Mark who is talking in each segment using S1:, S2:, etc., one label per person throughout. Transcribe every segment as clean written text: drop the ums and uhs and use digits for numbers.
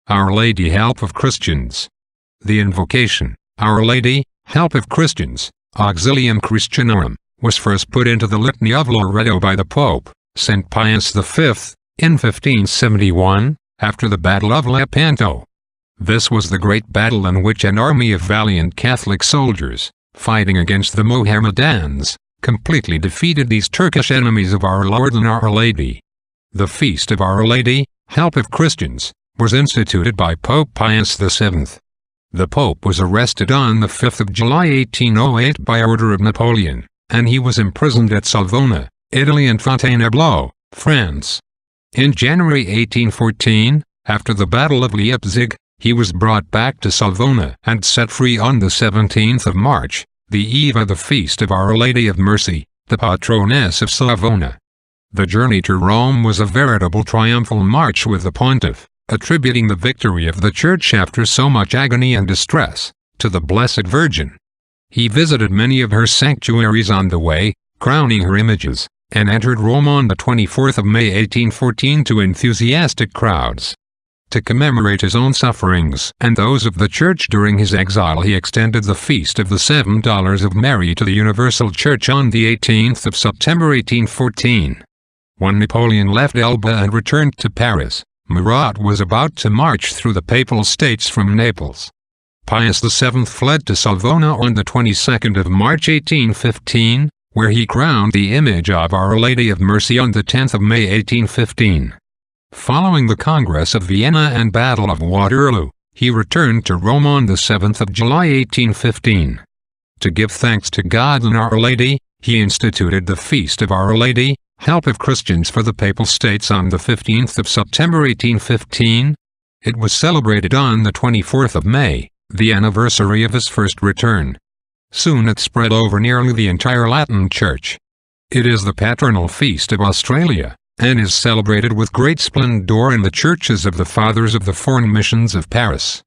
S1: Our Lady, help of Christians. The invocation, Our Lady, help of Christians, Auxilium Christianorum, was first put into the Litany of Loreto by the Pope, St. Pius V, in 1571, after the Battle of Lepanto. This was the great battle in which an army of valiant Catholic soldiers, fighting against the Mohammedans, completely defeated these Turkish enemies of our Lord and Our Lady. The Feast of Our Lady, help of Christians, was instituted by Pope Pius VII. The Pope was arrested on the 5th of July 1808 by order of Napoleon, and he was imprisoned at Savona, Italy, and Fontainebleau, France. In January 1814, after the Battle of Leipzig, he was brought back to Savona and set free on the 17th of March, the eve of the Feast of Our Lady of Mercy, the patroness of Savona. The journey to Rome was a veritable triumphal march, with the pontiff attributing the victory of the Church after so much agony and distress to the Blessed Virgin. He visited many of her sanctuaries on the way, crowning her images, and entered Rome on the 24th of May 1814 to enthusiastic crowds. To commemorate his own sufferings and those of the Church during his exile, he extended the Feast of the Seven Daughters of Mary to the Universal Church on the 18th of September 1814. When Napoleon left Elba and returned to Paris, Murat was about to march through the Papal States from Naples. Pius VII fled to Savona on the 22nd of March 1815, where he crowned the image of Our Lady of Mercy on the 10th of May 1815. Following the Congress of Vienna and Battle of Waterloo, he returned to Rome on the 7th of July 1815. To give thanks to God and Our Lady, he instituted the Feast of Our Lady, help of Christians, for the Papal States on the 15th of September 1815. It was celebrated on the 24th of May, the anniversary of his first return. Soon it spread over nearly the entire Latin Church. It is the patronal feast of Australia, and is celebrated with great splendor in the churches of the Fathers of the Foreign Missions of Paris.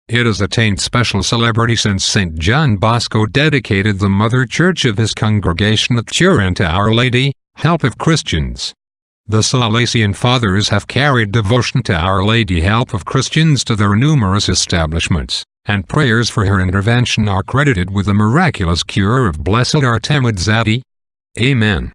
S1: It has attained special celebrity since St. John Bosco dedicated the mother church of his congregation at Turin to Our Lady, help of Christians. The Salesian Fathers have carried devotion to Our Lady, help of Christians, to their numerous establishments, and prayers for her intervention are credited with the miraculous cure of Blessed Artemid Zadi. Amen.